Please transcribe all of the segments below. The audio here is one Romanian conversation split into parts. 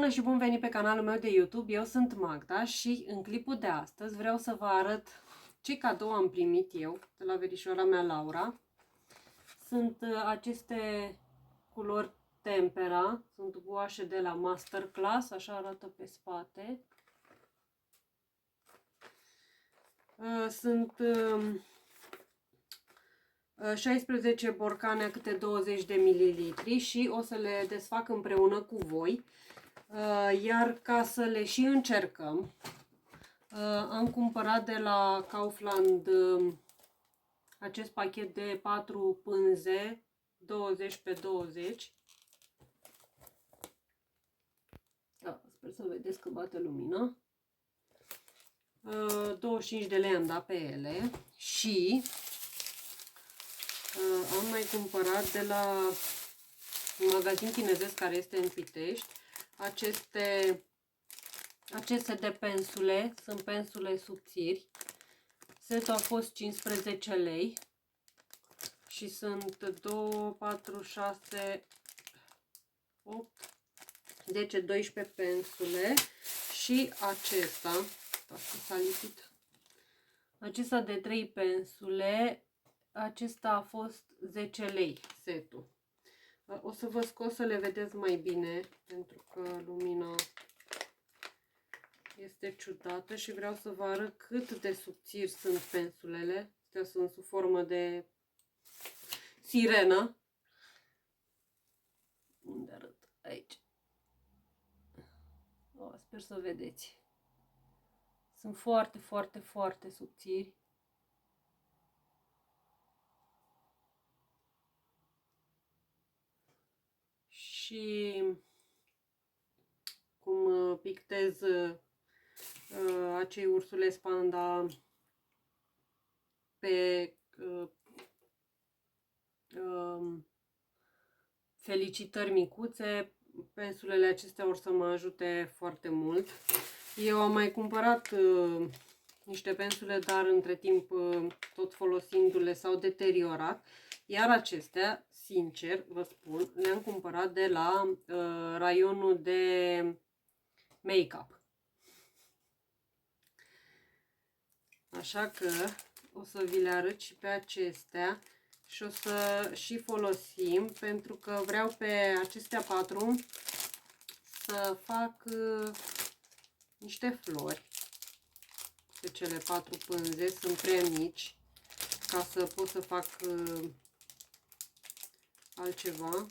Bună și bun venit pe canalul meu de YouTube, eu sunt Magda și în clipul de astăzi vreau să vă arăt ce cadou am primit eu de la verișoara mea Laura. Sunt aceste culori tempera, sunt guașe de la Masterclass, așa arată pe spate. Sunt 16 borcane câte 20 de mililitri și o să le desfac împreună cu voi. Iar ca să le și încercăm, am cumpărat de la Kaufland acest pachet de 4 pânze 20 pe 20. Sper să vedeți că bate lumina. 25 de lei am dat pe ele și am mai cumpărat de la un magazin chinezesc care este în Pitești aceste de pensule, sunt pensule subțiri. Setul a fost 15 lei și sunt 2, 4, 6, 8, 10, 12 pensule și s-a lipit. Acesta de 3 pensule, acesta a fost 10 lei setul. O să vă scot să le vedeți mai bine, pentru că lumina este ciudată și vreau să vă arăt cât de subțiri sunt pensulele. Astea sunt sub formă de sirenă. Unde arăt? Aici. Sper să vedeți. Sunt foarte, foarte, foarte subțiri. Și cum pictez acei ursuleți panda pe felicitări micuțe, pensulele acestea or să mă ajute foarte mult. Eu am mai cumpărat niște pensule, dar între timp tot folosindu-le s-au deteriorat. Iar acestea, sincer vă spun, le-am cumpărat de la raionul de make-up. Așa că o să vi le arăt și pe acestea și o să și folosim, pentru că vreau pe acestea 4 să fac niște flori. Pe cele 4 pânze sunt prea mici ca să pot să fac altceva.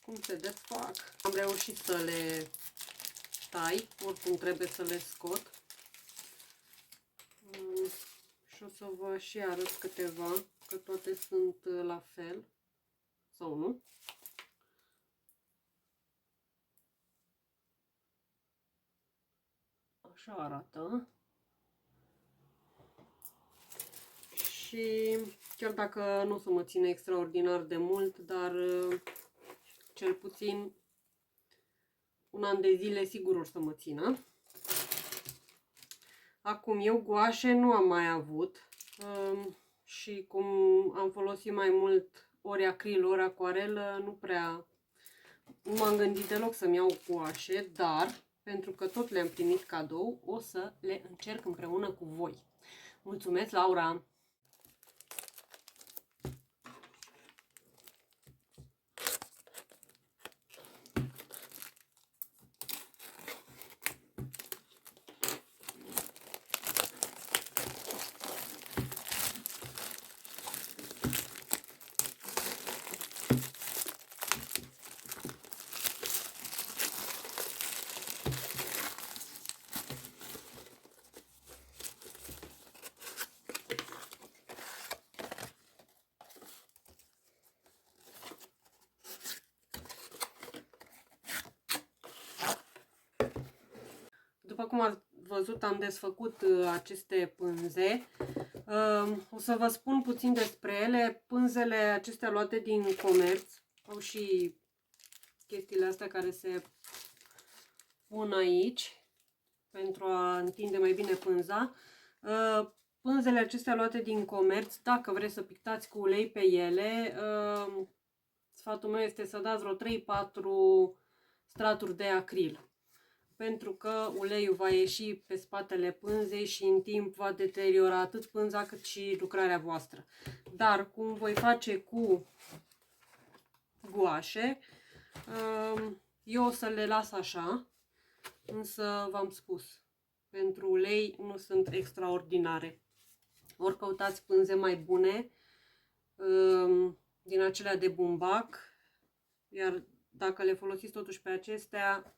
Cum se desfac? Am reușit să le tai, oricum trebuie să le scot. Și o să vă și arăt câteva, că toate sunt la fel, sau nu. Așa arată. Și chiar dacă nu o să mă țină extraordinar de mult, dar cel puțin un an de zile sigur o să mă țină. Acum, eu guașe nu am mai avut și cum am folosit mai mult ori acril, ori acuarelă, nu m-am gândit deloc să-mi iau guașe, dar pentru că tot le-am primit cadou, o să le încerc împreună cu voi. Mulțumesc, Laura! După cum ați văzut, am desfăcut aceste pânze. O să vă spun puțin despre ele. Pânzele acestea luate din comerț au și chestiile astea care se pun aici pentru a întinde mai bine pânza. Pânzele acestea luate din comerț, dacă vreți să pictați cu ulei pe ele, sfatul meu este să dați vreo 3-4 straturi de acril. Pentru că uleiul va ieși pe spatele pânzei și în timp va deteriora atât pânza cât și lucrarea voastră. Dar cum voi face cu guașe, eu o să le las așa, însă v-am spus, pentru ulei nu sunt extraordinare. Ori căutați pânze mai bune, din acelea de bumbac, iar dacă le folosiți totuși pe acestea,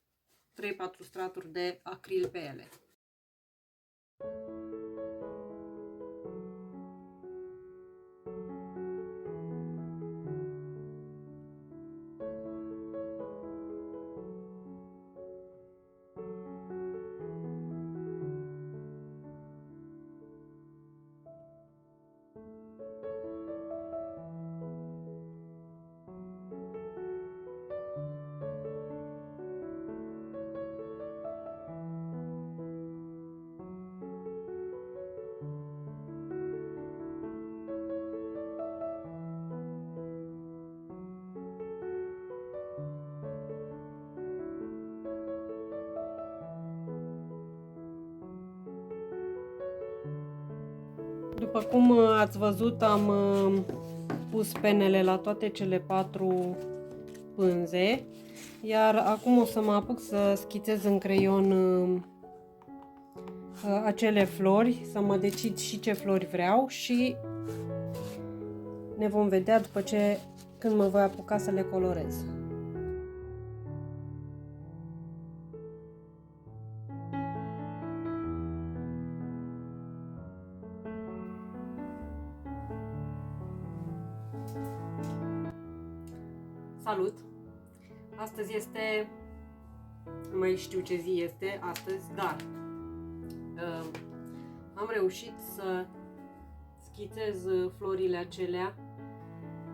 3-4 straturi de acril pe ele. După cum ați văzut, am pus penele la toate cele 4 pânze, iar acum o să mă apuc să schițez în creion acele flori, să mă decid și ce flori vreau și ne vom vedea când mă voi apuca să le colorez. Salut! Astăzi este, nu mai știu ce zi este astăzi, dar am reușit să schițez florile acelea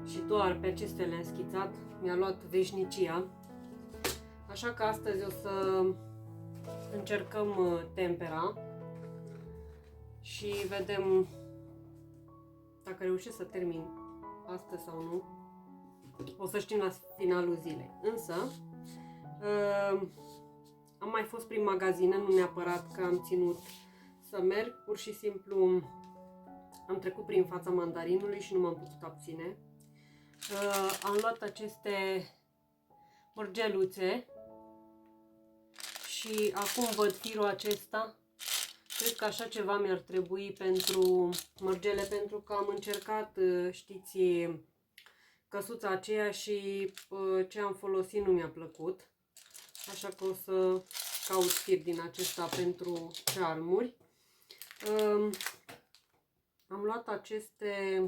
și doar pe acestea le-am schițat. Mi-a luat veșnicia, așa că astăzi o să încercăm tempera și vedem dacă reușesc să termin astăzi sau nu. O să știm la finalul zilei. Însă am mai fost prin magazine, nu neapărat că am ținut să merg, pur și simplu am trecut prin fața mandarinului și nu m-am putut abține. Am luat aceste mărgeluțe și acum văd firul acesta. Cred că așa ceva mi-ar trebui pentru mărgele, pentru că am încercat, știți, căsuța aceea și ce am folosit nu mi-a plăcut. Așa că o să caut fir din acesta pentru cearmuri. Am luat aceste,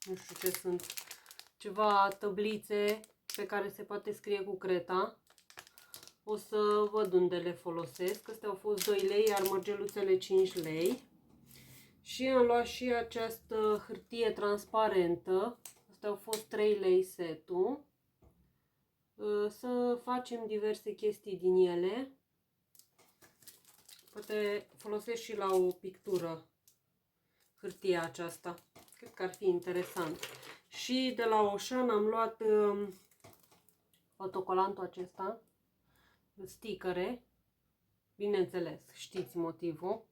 nu știu ce sunt, ceva tăblițe pe care se poate scrie cu creta. O să văd unde le folosesc. Astea au fost 2 lei, iar mărgeluțele 5 lei. Și am luat și această hârtie transparentă. Astea au fost 3 lei setul. Să facem diverse chestii din ele. Poate folosesc și la o pictură hârtia aceasta. Cred că ar fi interesant. Și de la Auchan am luat autocolantul acesta, sticăre. Bineînțeles, știți motivul.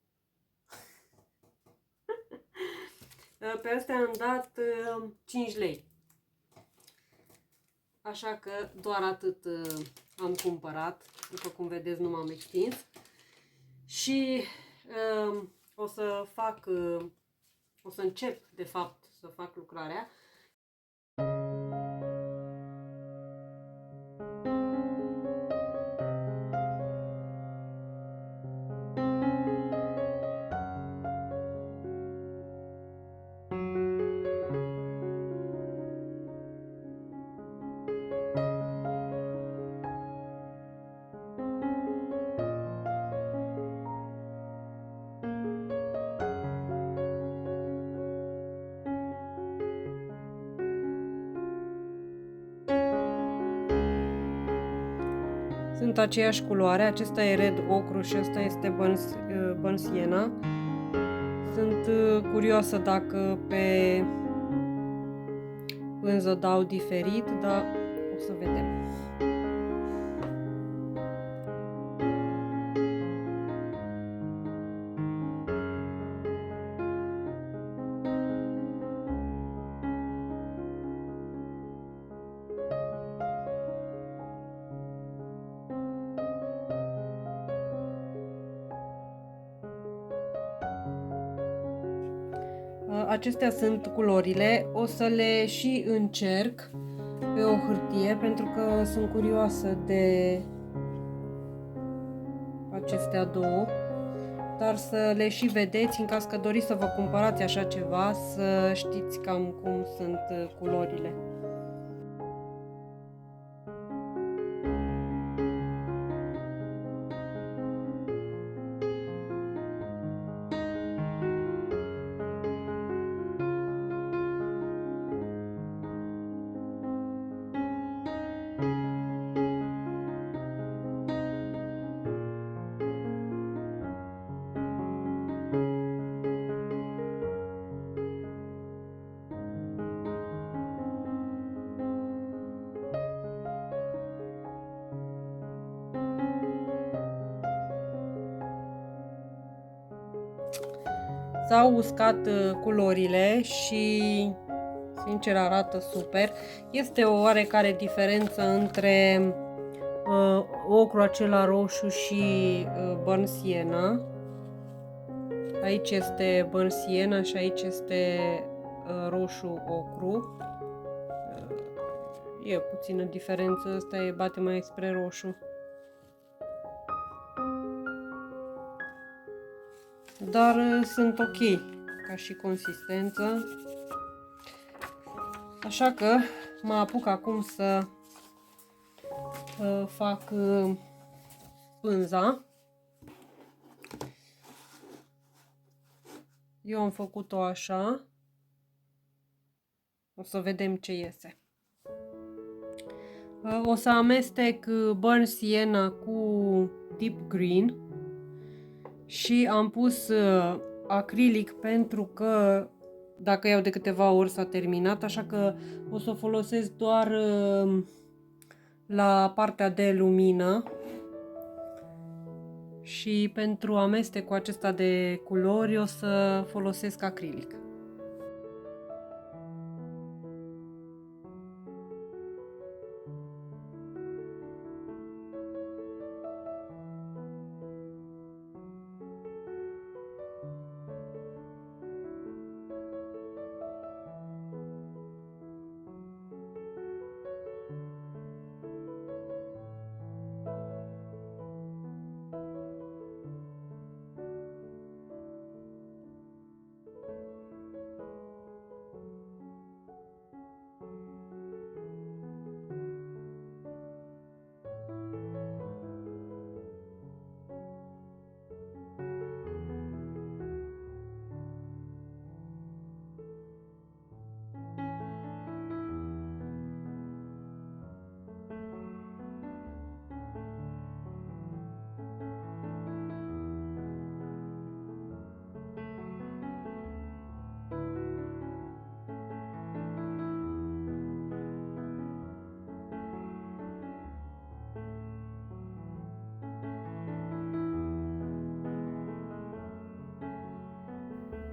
Pe astea am dat 5 lei. Așa că doar atât am cumpărat. După cum vedeți, nu m-am extins. Și o să încep, de fapt, să fac lucrarea. Sunt aceeași culoare, acesta e red ocru și ăsta este burnt sienna. Sunt curioasă dacă pe pânză dau diferit, dar o să vedem. Acestea sunt culorile, o să le și încerc pe o hârtie pentru că sunt curioasă de acestea două, dar să le și vedeți în caz că doriți să vă cumpărați așa ceva, să știți cam cum sunt culorile. S-au uscat culorile și sincer arată super. Este o oarecare diferență între ocru acela roșu și burnt sienna. Aici este burnt sienna și aici este roșu ocru. E puțină diferență, ăsta e bate mai spre roșu. Dar sunt ok ca și consistență. Așa că mă apuc acum să fac pânza. Eu am făcut-o așa. O să vedem ce iese. O să amestec burnt sienna cu deep green și am pus acrilic pentru că dacă iau de câteva ori s-a terminat, așa că o să o folosesc doar la partea de lumină. Și pentru amestecul acesta de culori o să folosesc acrilic.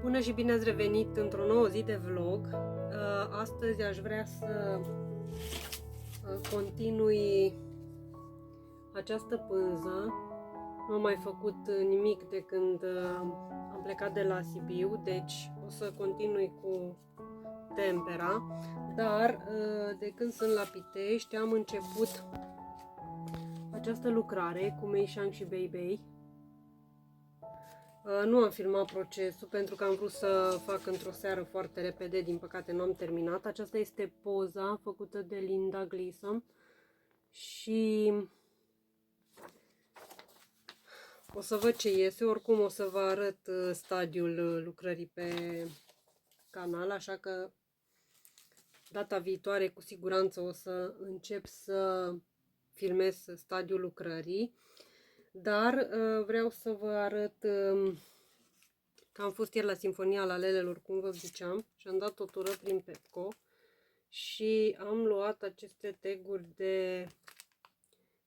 Bună și bine ați revenit într-o nouă zi de vlog. Astăzi aș vrea să continui această pânză. Nu am mai făcut nimic de când am plecat de la Sibiu, deci o să continui cu tempera. Dar de când sunt la Pitești am început această lucrare cu Meishang și Bei Bei. Nu am filmat procesul pentru că am vrut să fac într-o seară foarte repede, din păcate nu am terminat. Aceasta este poza făcută de Linda Gleason și o să văd ce iese. Oricum o să vă arăt stadiul lucrării pe canal, așa că data viitoare cu siguranță o să încep să filmez stadiul lucrării. Dar vreau să vă arăt că am fost ieri la Sinfonia la Lelelor, cum vă ziceam, și am dat o tură prin Pepco și am luat aceste taguri de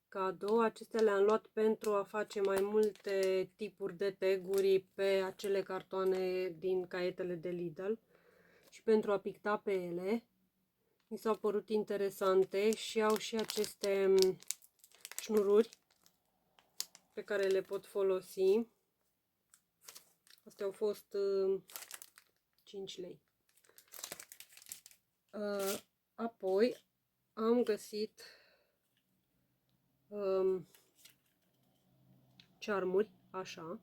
cadou. Acestea le-am luat pentru a face mai multe tipuri de taguri pe acele cartoane din caietele de Lidl și pentru a picta pe ele. Mi s-au părut interesante și au și aceste șnururi pe care le pot folosi. Astea au fost 5 lei. Apoi am găsit cearmuri, așa,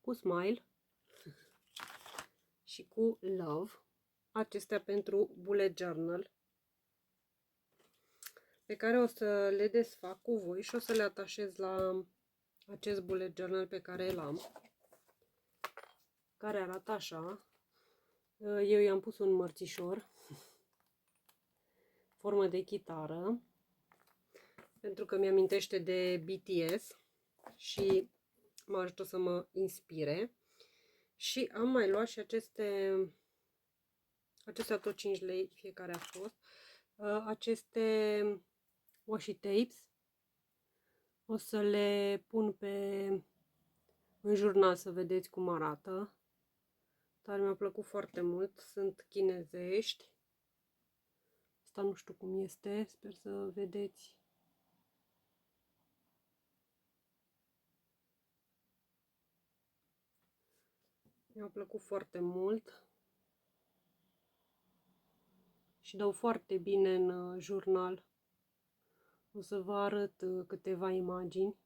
cu smile și cu love. Acestea pentru bullet journal, pe care o să le desfac cu voi și o să le atașez la acest bullet journal pe care îl am, care arată așa. Eu i-am pus un mărțișor, formă de chitară, pentru că mi-amintește de BTS și mă ajută să mă inspire. Și am mai luat și acestea tot 5 lei fiecare a fost, aceste washi tapes. O să le pun în jurnal să vedeți cum arată. Dar mi-a plăcut foarte mult, sunt chinezești. Asta nu știu cum este, sper să vedeți. Mi-a plăcut foarte mult și dau foarte bine în jurnal. O să vă arăt câteva imagini.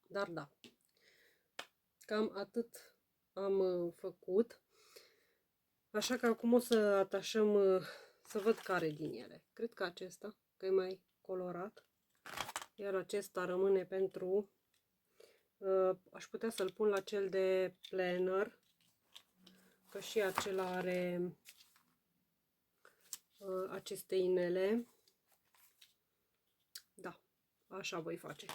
Dar da, cam atât am făcut. Așa că acum o să atașăm, să văd care din ele. Cred că acesta, că e mai colorat. Iar acesta rămâne pentru... aș putea să-l pun la cel de planner, că și acela are aceste inele. Da, așa voi face.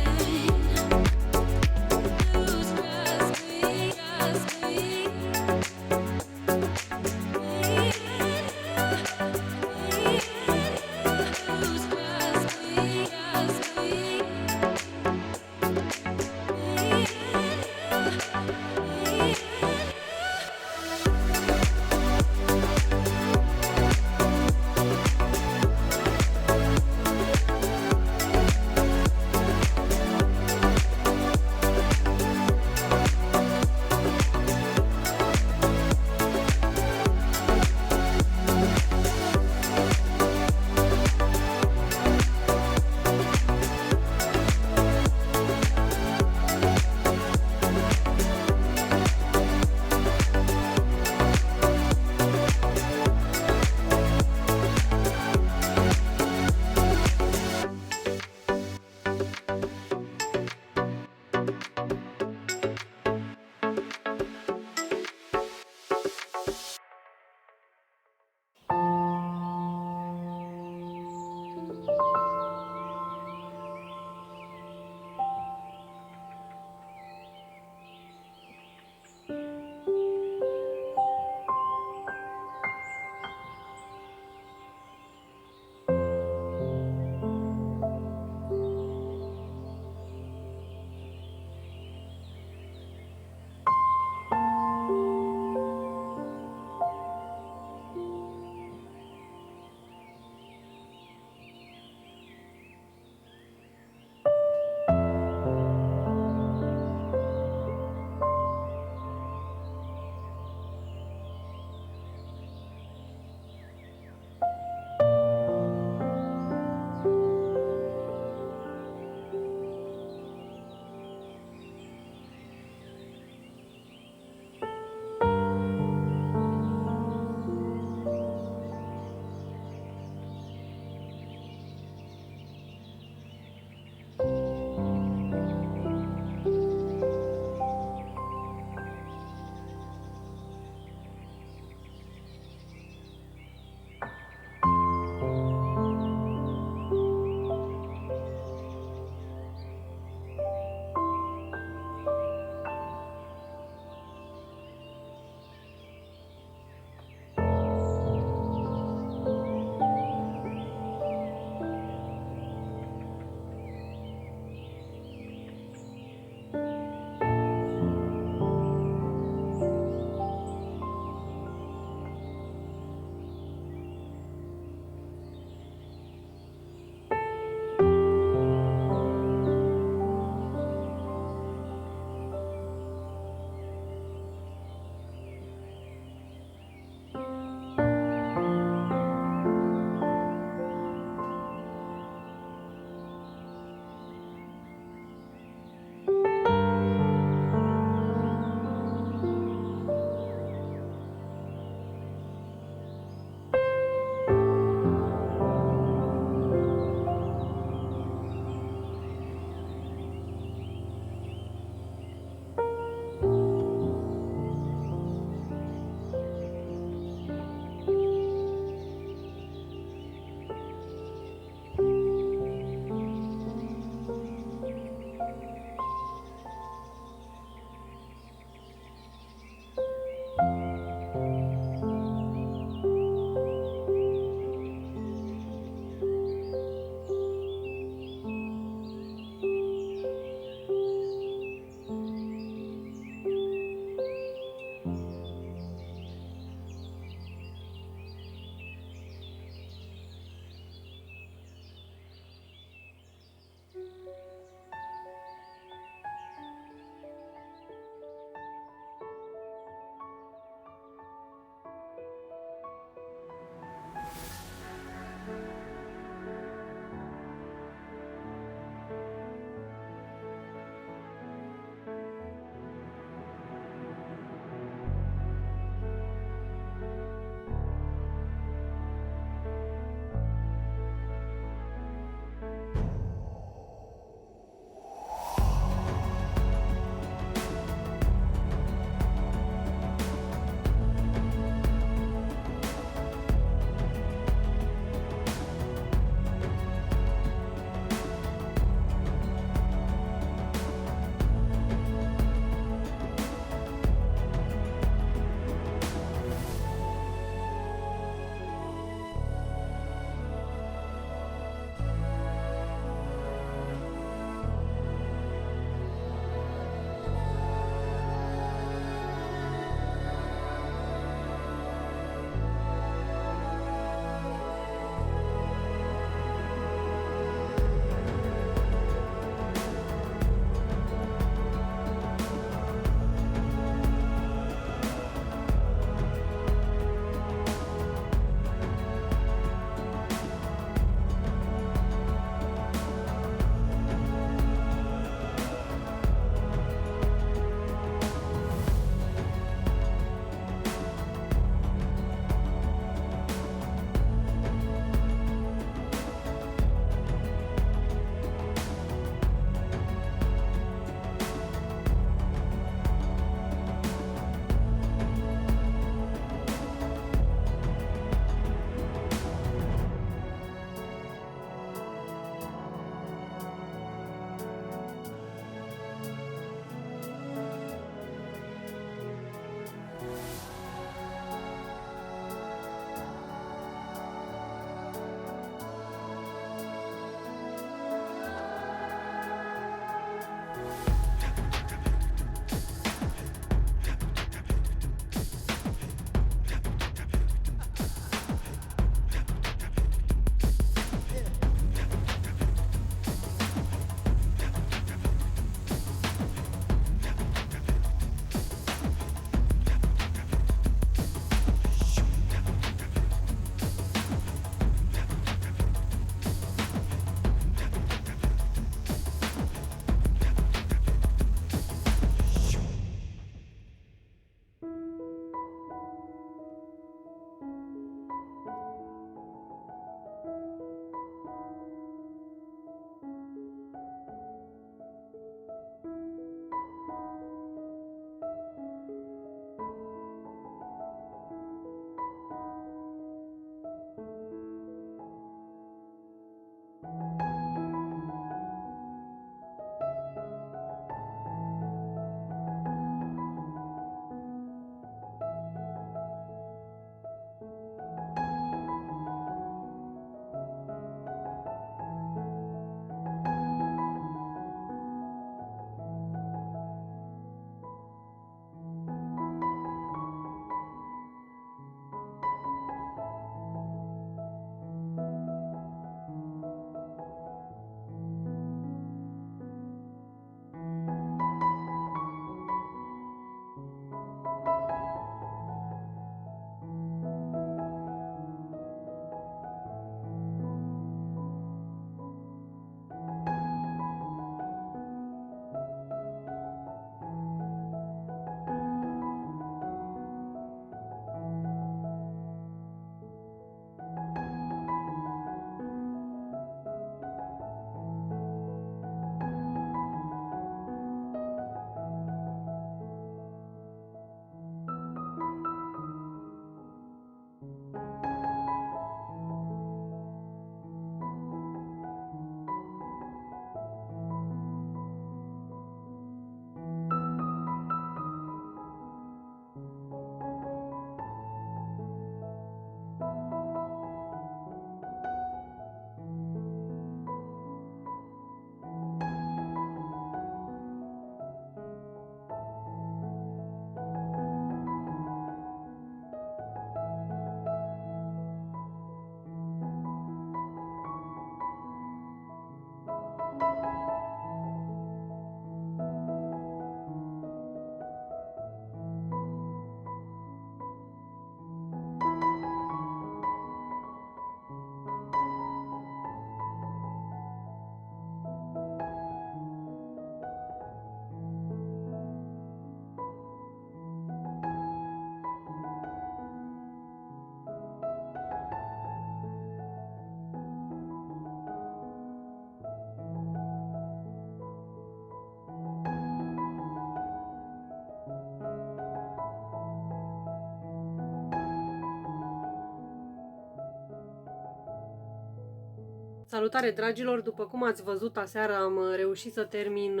Salutare dragilor, după cum ați văzut aseară am reușit să termin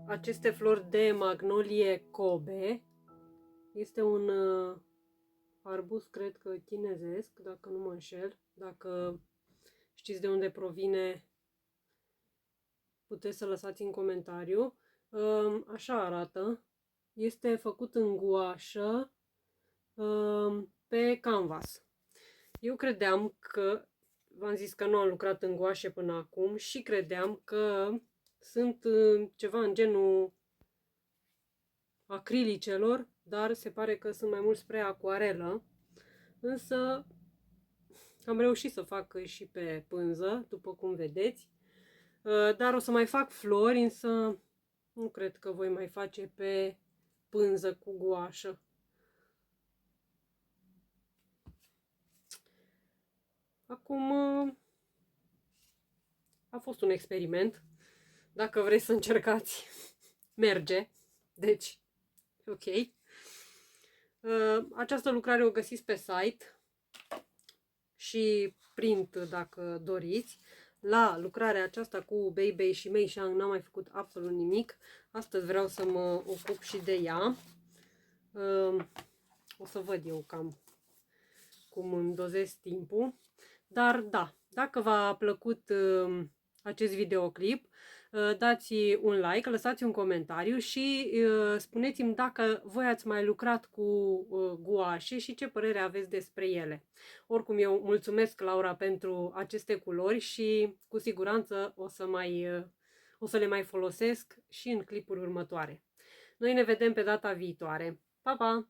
aceste flori de magnolie Kobe. Este un arbus, cred că chinezesc, dacă nu mă înșel. Dacă știți de unde provine, puteți să lăsați în comentariu. Așa arată. Este făcut în guașă pe canvas. Eu credeam că, v-am zis că nu am lucrat în guașe până acum și credeam că sunt ceva în genul acrilicelor, dar se pare că sunt mai mult spre acuarelă. Însă am reușit să fac și pe pânză, după cum vedeți. Dar o să mai fac flori, însă nu cred că voi mai face pe pânză cu guașă. Acum a fost un experiment. Dacă vreți să încercați, merge. Deci, ok. Această lucrare o găsiți pe site și print dacă doriți. La lucrarea aceasta cu Bei Bei și Mei Shang n-am mai făcut absolut nimic. Astăzi vreau să mă ocup și de ea. O să văd eu cam cum îmi dozez timpul. Dar da, dacă v-a plăcut acest videoclip, dați un like, lăsați un comentariu și spuneți-mi dacă voi ați mai lucrat cu guașe și ce părere aveți despre ele. Oricum, eu mulțumesc, Laura, pentru aceste culori și cu siguranță o să le mai folosesc și în clipuri următoare. Noi ne vedem pe data viitoare. Pa, pa!